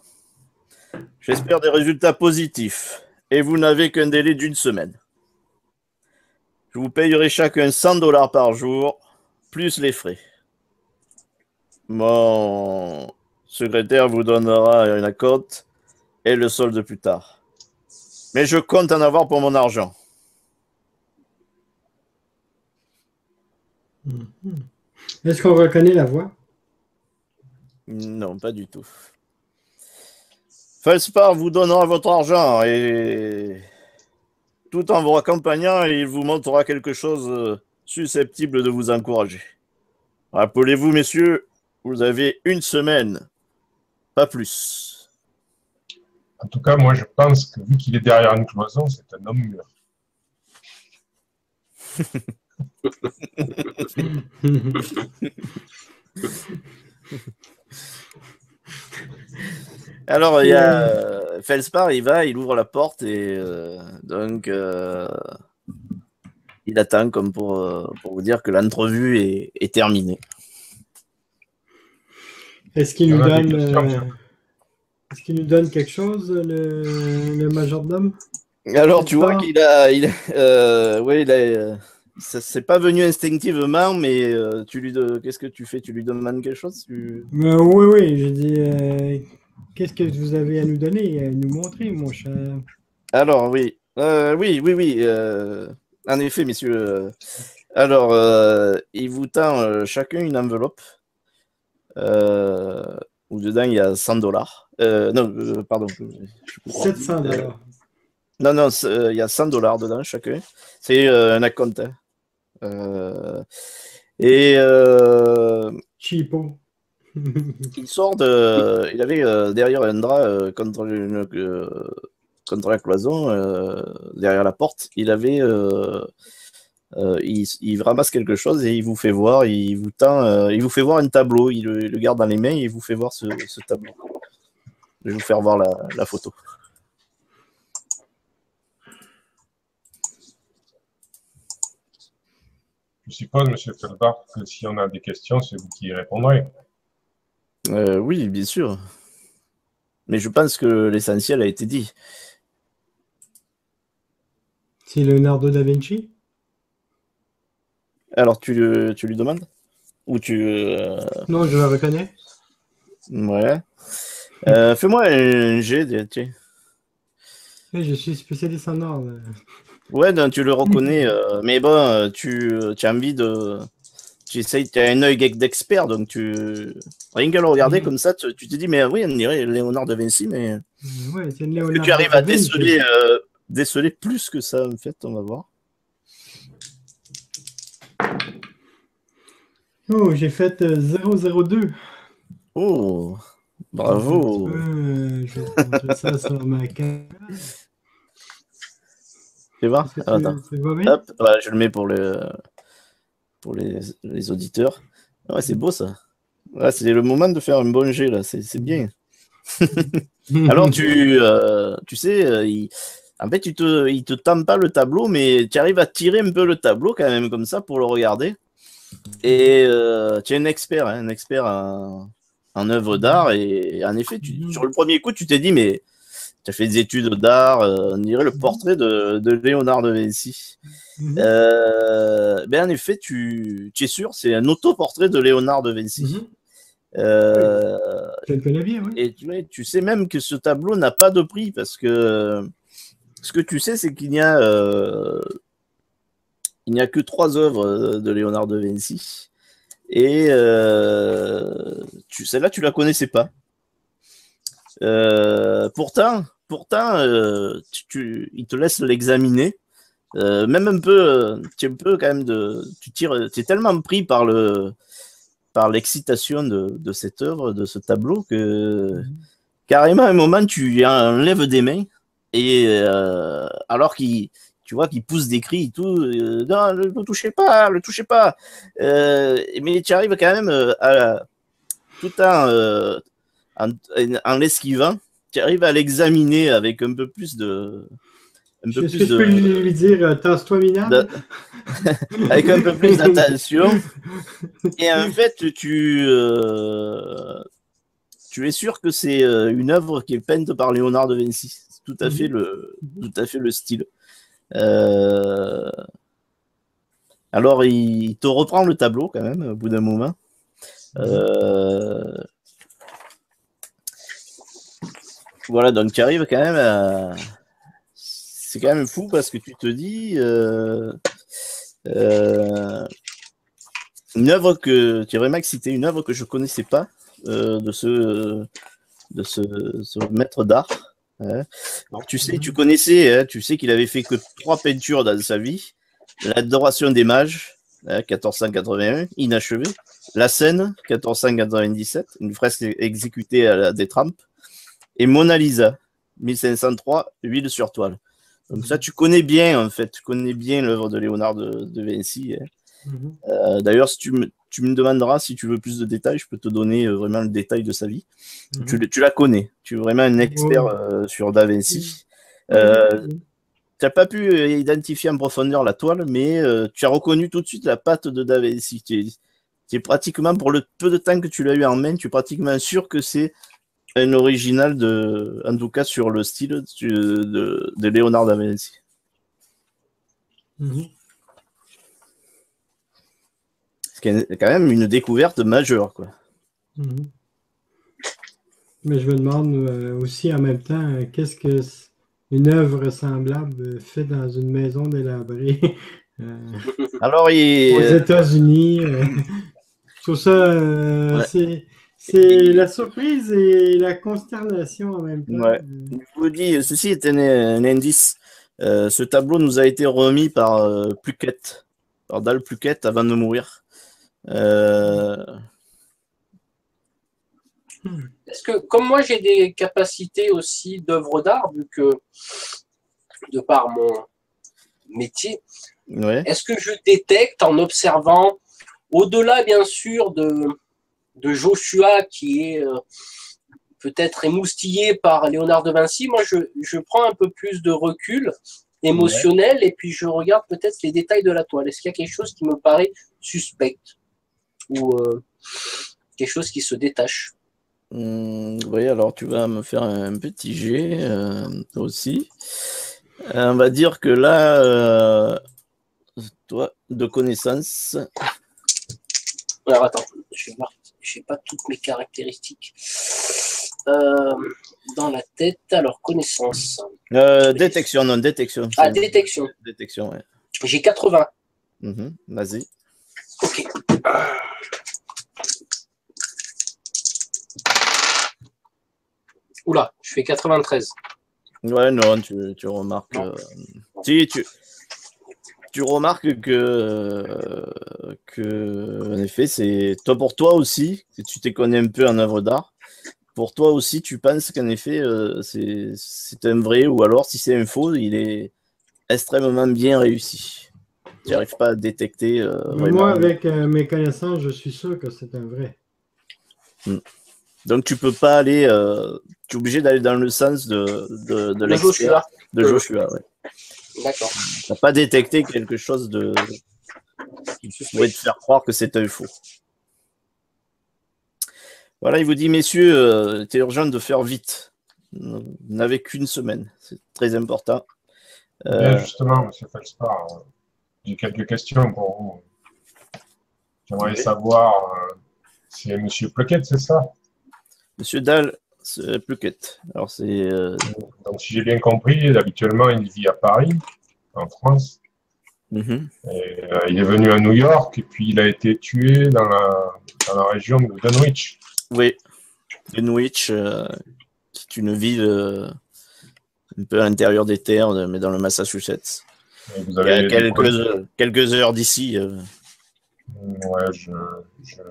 J'espère des résultats positifs et vous n'avez qu'un délai d'1 semaine. Je vous payerai chacun $100 par jour, plus les frais. Mon secrétaire vous donnera une acompte et le solde plus tard. Mais je compte en avoir pour mon argent. Est-ce qu'on reconnaît la voix? Non, pas du tout. Felspar vous donnera votre argent et tout en vous accompagnant, il vous montrera quelque chose susceptible de vous encourager. Rappelez-vous, messieurs, vous avez 1 semaine, pas plus. En tout cas, moi, je pense que vu qu'il est derrière une cloison, c'est un homme mûr. Alors, il y a Felspar, il ouvre la porte et donc il attend comme pour vous dire que l'entrevue est terminée. Est-ce qu'il nous donne quelque chose, le majordome? Alors, tu vois qu'il a, ça c'est pas venu instinctivement, mais qu'est-ce que tu fais? Tu lui demandes quelque chose? Oui, j'ai dit, qu'est-ce que vous avez à nous donner, à nous montrer, mon cher? Alors, oui. Oui. En effet, messieurs. Alors, il vous tend chacun une enveloppe où dedans il y a $100. Non, pardon. 700 $. Non, il y a $100 dedans chacun. C'est un acompte. Cheapo. Il avait derrière un drap contre la cloison, derrière la porte. Il ramasse quelque chose et il vous fait voir. Il vous fait voir un tableau. Il le garde dans les mains et il vous fait voir ce tableau. Je vais vous faire voir la photo. Je suppose, M. Felspar, que si on a des questions, c'est vous qui y répondrez. Oui, bien sûr. Mais je pense que l'essentiel a été dit. C'est Leonardo da Vinci? Alors, tu lui demandes? Ou Non, je le reconnais. Ouais. Fais-moi un jet, tiens. Je suis spécialiste en or. Ouais, non, tu le reconnais, mais bon, tu as envie de... Tu as un œil d'expert, donc rien qu'à le regarder comme ça, tu te dis, mais oui, on dirait Léonard de Vinci, mais... Ouais, c'est Est-ce que tu arrives à déceler plus que ça, en fait, on va voir. Oh, j'ai fait 002. Oh, bravo. Je vais te montrer ça sur ma carte. Tu vois? Attends. Hop, voilà, je le mets pour les auditeurs. Ouais, c'est beau ça. Ouais, c'est le moment de faire un bon jet là, c'est bien. Alors tu sais, en fait, il te tend pas le tableau, mais tu arrives à tirer un peu le tableau quand même comme ça pour le regarder. Et tu es un expert en œuvres d'art et en effet, sur le premier coup, tu t'es dit, mais tu as fait des études d'art, on dirait le portrait de Léonard de Vinci. En effet, tu es sûr, c'est un autoportrait de Léonard de Vinci. Je le connais bien, oui. Et tu sais même que ce tableau n'a pas de prix parce que ce que tu sais, c'est qu'il n'y a que 3 œuvres de Léonard de Vinci. Et celle-là, tu la connaissais pas. Pourtant, il te laisse l'examiner. Même un peu, tu es un peu quand même tu es tellement pris par l'excitation de cette œuvre, de ce tableau, que carrément à un moment tu enlèves des mains et alors qu'il pousse des cris et tout, non, ne le touchez pas, mais tu arrives quand même tout en l'esquivant, tu arrives à l'examiner avec un peu plus de... Est-ce que je peux lui dire tasse-toi, minable? Avec un peu plus d'attention. Et en fait, tu es sûr que c'est une œuvre qui est peinte par Léonard de Vinci. C'est tout à fait le style. Alors, il te reprend le tableau quand même au bout d'un moment. Voilà, donc tu arrives quand même à... C'est quand même fou parce que tu te dis... une œuvre que... Tu es vraiment excité, une œuvre que je connaissais pas de ce maître d'art. Hein. Alors, tu sais, tu connaissais, hein, tu sais qu'il avait fait que 3 peintures dans sa vie. L'Adoration des Mages, hein, 1481, inachevé. La Seine, 1497, une fresque exécutée à la Détrempe. Et Mona Lisa, 1503, huile sur toile. Donc ça, tu connais bien, en fait. Tu connais bien l'œuvre de Léonard de Vinci. Hein. D'ailleurs, si tu me demanderas si tu veux plus de détails, je peux te donner vraiment le détail de sa vie. Tu la connais. Tu es vraiment un expert sur Da Vinci. Tu n'as pas pu identifier en profondeur la toile, mais tu as reconnu tout de suite la patte de Da Vinci. Tu es pratiquement, pour le peu de temps que tu l'as eu en main, tu es pratiquement sûr que c'est un original, en tout cas sur le style de Léonard da Vinci. C'est quand même une découverte majeure, quoi. Mais je me demande aussi en même temps, qu'est-ce que une œuvre semblable fait dans une maison délabrée Alors, aux États-Unis. Je trouve ça, c'est la surprise et la consternation en même temps. Ouais. Je vous dis, ceci est un indice. Ce tableau nous a été remis par Pluquette, par Dal Pluquette avant de mourir. Est-ce que, comme moi, j'ai des capacités aussi d'œuvre d'art, vu que, de par mon métier, est-ce que je détecte en observant, au-delà, bien sûr, de Joshua, qui est peut-être émoustillé par Léonard de Vinci, moi, je prends un peu plus de recul émotionnel et puis je regarde peut-être les détails de la toile. Est-ce qu'il y a quelque chose qui me paraît suspect ou quelque chose qui se détache? Oui, alors tu vas me faire un petit jet aussi. On va dire que là, toi, de connaissance. Alors attends, je vais voir, je n'ai pas toutes mes caractéristiques dans la tête. Alors, connaissance. Détection, non, détection. Ah, détection. Détection, ouais. J'ai 80. Vas-y. Ok. Oula, je fais 93. Ouais, non, tu remarques. Si, tu remarques que en effet, c'est toi pour toi aussi, si tu t'y connais un peu en œuvre d'art, pour toi aussi, tu penses qu'en effet, c'est un vrai, ou alors si c'est un faux, il est extrêmement bien réussi. Tu n'arrives pas à détecter. Vraiment... Moi, avec mes connaissances, je suis sûr que c'est un vrai. Donc tu peux pas aller, tu es obligé d'aller dans le sens de l'expert, de Joshua. Ouais. D'accord. Tu n'as pas détecté quelque chose qui pourrait te faire croire que c'est un faux. Voilà, il vous dit, messieurs, c'est urgent de faire vite. Vous n'avez qu'une semaine, c'est très important. Bien, justement, M. Felspar, j'ai quelques questions pour vous. J'aimerais savoir, c'est M. Pluquette, c'est ça? Monsieur Dahl, Pluquette. Alors c'est. Donc, si j'ai bien compris, habituellement, il vit à Paris, en France. Et, il est venu à New York et puis il a été tué dans la région de Dunwich. Oui, Dunwich, qui est une ville un peu à l'intérieur des terres, mais dans le Massachusetts. Vous avez quelques heures d'ici. Ouais, je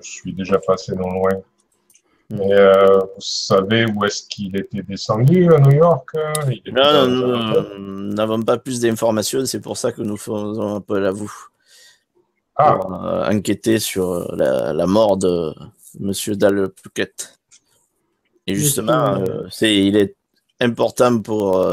suis déjà passé non loin. Mais vous savez où est-ce qu'il était descendu à New York? Non, nous n'avons pas plus d'informations, c'est pour ça que nous faisons appel à vous. Pour enquêter sur la mort de M. Dal Pluquette. Et justement, il est important pour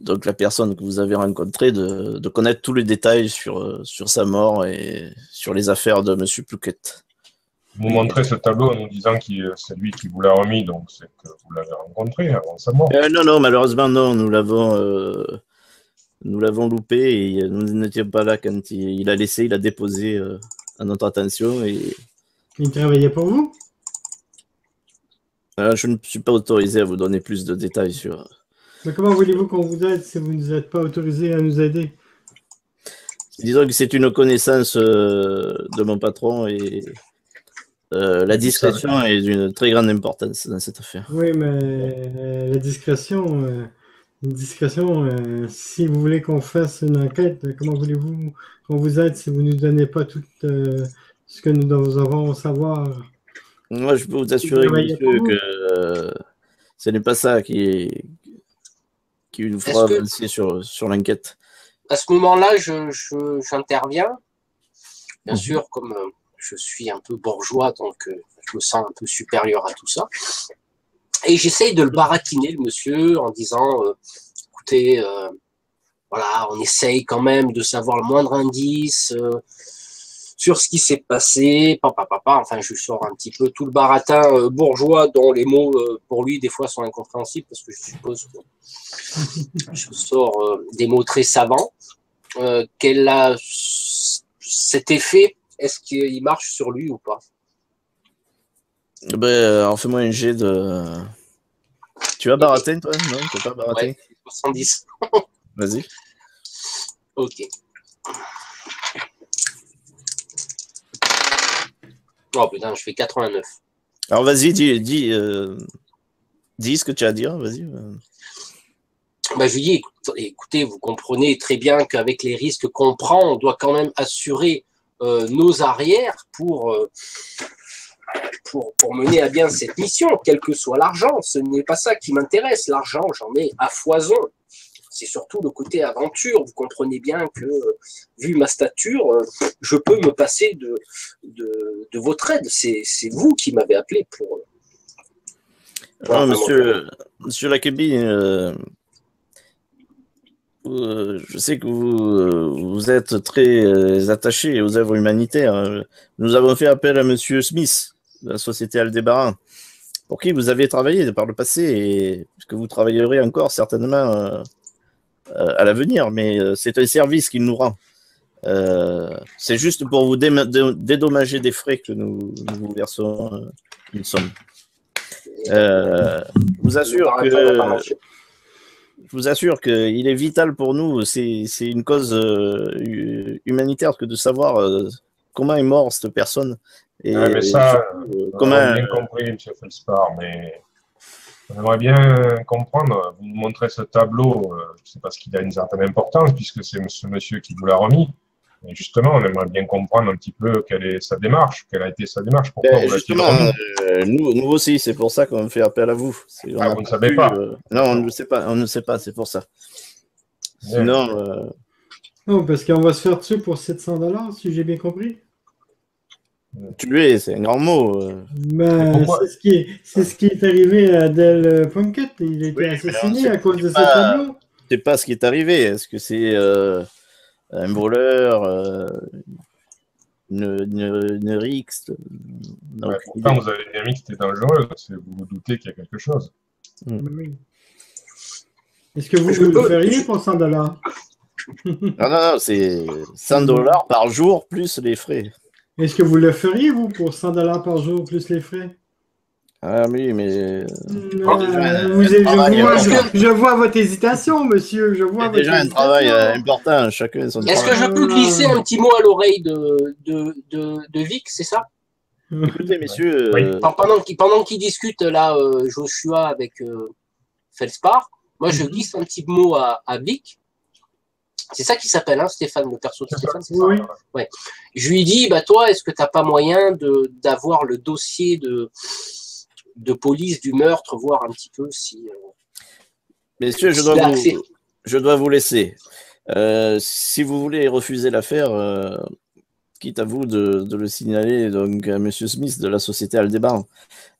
donc la personne que vous avez rencontrée de connaître tous les détails sur sa mort et sur les affaires de M. Pluquette. Vous montrez ce tableau en nous disant que c'est lui qui vous l'a remis, donc c'est que vous l'avez rencontré avant sa mort. Non, malheureusement, non, nous l'avons loupé et nous n'étions pas là quand il a déposé à notre attention. Et... Il travaillait pour vous? Je ne suis pas autorisé à vous donner plus de détails sur... Mais comment voulez-vous qu'on vous aide si vous n'êtes pas autorisé à nous aider? Disons que c'est une connaissance de mon patron et la discrétion est d'une très grande importance dans cette affaire. Oui, mais la discrétion, si vous voulez qu'on fasse une enquête, comment voulez-vous qu'on vous aide si vous ne nous donnez pas tout ce que nous devons savoir? Moi, je peux vous assurer, monsieur, que ce n'est pas ça qui nous fera avancer sur l'enquête. À ce moment-là, j'interviens. Bien sûr, comme je suis un peu bourgeois, donc je me sens un peu supérieur à tout ça. Et j'essaye de le baratiner, le monsieur, en disant, écoutez, voilà, on essaye quand même de savoir le moindre indice sur ce qui s'est passé, enfin, je sors un petit peu tout le baratin bourgeois dont les mots, pour lui, des fois, sont incompréhensibles, parce que je suppose que je sors des mots très savants. Quel a cet effet? Est-ce qu'il marche sur lui ou pas? Alors fais-moi un jet de... Tu as baratin, toi? Non, tu n'as pas baratin? Ouais, 70. Vas-y. Ok. Oh putain, je fais 89. Alors vas-y, dis ce que tu as à dire, vas-y. Je lui dis, écoutez, vous comprenez très bien qu'avec les risques qu'on prend, on doit quand même assurer nos arrières pour mener à bien cette mission, quel que soit l'argent. Ce n'est pas ça qui m'intéresse. L'argent, j'en ai à foison. C'est surtout le côté aventure. Vous comprenez bien que, vu ma stature, je peux me passer de votre aide. C'est vous qui m'avez appelé pour... Non, monsieur Laceby, je sais que vous êtes très attaché aux œuvres humanitaires. Nous avons fait appel à monsieur Smith, de la société Aldébaran, pour qui vous avez travaillé par le passé et que vous travaillerez encore certainement à l'avenir, mais c'est un service qu'il nous rend. C'est juste pour vous dédommager des frais que nous vous versons une somme. Je vous assure qu'il est vital pour nous, c'est une cause humanitaire que de savoir comment est morte cette personne. Et mais ça, on a bien compris, M. Felspar, mais on aimerait bien comprendre. Vous nous montrez ce tableau, c'est parce qu'il a une certaine importance, puisque c'est ce monsieur qui vous l'a remis. Et justement, on aimerait bien comprendre un petit peu quelle est sa démarche, quelle a été sa démarche. Pourquoi vous justement, nous aussi, c'est pour ça qu'on fait appel à vous. Vous ne savez pas non, on ne sait pas, c'est pour ça. Sinon... Non, parce qu'on va se faire tuer pour 700 $, si j'ai bien compris. Tuer, c'est un grand mot. C'est ce qui est arrivé à Del Plunkett. Il a été assassiné à cause de ce tableau. C'est pas ce qui est arrivé. Est-ce que c'est un voleur, une rixe? Pourtant, vous avez bien mis que c'était dangereux. Vous vous doutez qu'il y a quelque chose. Oui. Est-ce que vous le feriez pour 100 $? Non, c'est 100 $ par jour plus les frais. Est-ce que vous le feriez, vous, pour 100 $ par jour plus les frais? Ah oui, mais... je vois votre hésitation, monsieur. Je vois déjà un travail important, chacun son travail. Est-ce que je peux glisser un petit mot à l'oreille de Vic, c'est ça? Écoutez, messieurs... Pendant qu'il discute, là, Joshua avec Felspar, moi, je glisse un petit mot à Vic. C'est ça qui s'appelle, hein, Stéphane, le perso de Stéphane, c'est ça? Oui. Ouais. Je lui dis, toi, est-ce que tu n'as pas moyen d'avoir le dossier de police du meurtre, voir un petit peu si... Messieurs, je dois vous laisser. Si vous voulez refuser l'affaire, quitte à vous de le signaler donc, à M. Smith de la société Aldébaran,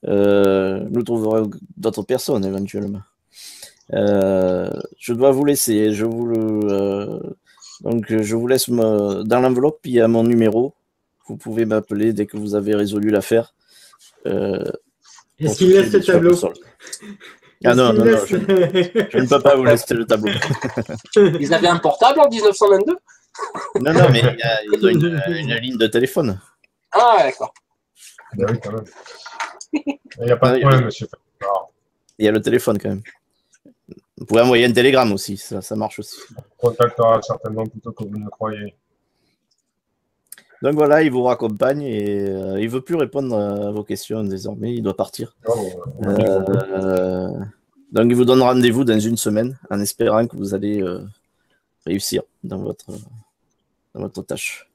nous trouverons d'autres personnes éventuellement. Je dois vous laisser. Donc, je vous laisse dans l'enveloppe, il y a mon numéro. Vous pouvez m'appeler dès que vous avez résolu l'affaire. Est-ce qu'il laisse le tableau? Ah non, je ne peux pas vous laisser le tableau. Ils avaient un portable en 1922? Non, mais ils ont une ligne de téléphone. Ah, d'accord. Oui, quand même. Il n'y a pas de problème, monsieur. il y a le téléphone quand même. Vous pouvez envoyer un télégramme aussi, ça marche aussi. On contactera certainement plutôt que vous ne le croyez. Donc voilà, il vous raccompagne et il ne veut plus répondre à vos questions désormais, il doit partir. Donc il vous donne rendez-vous dans 1 semaine en espérant que vous allez réussir dans votre tâche.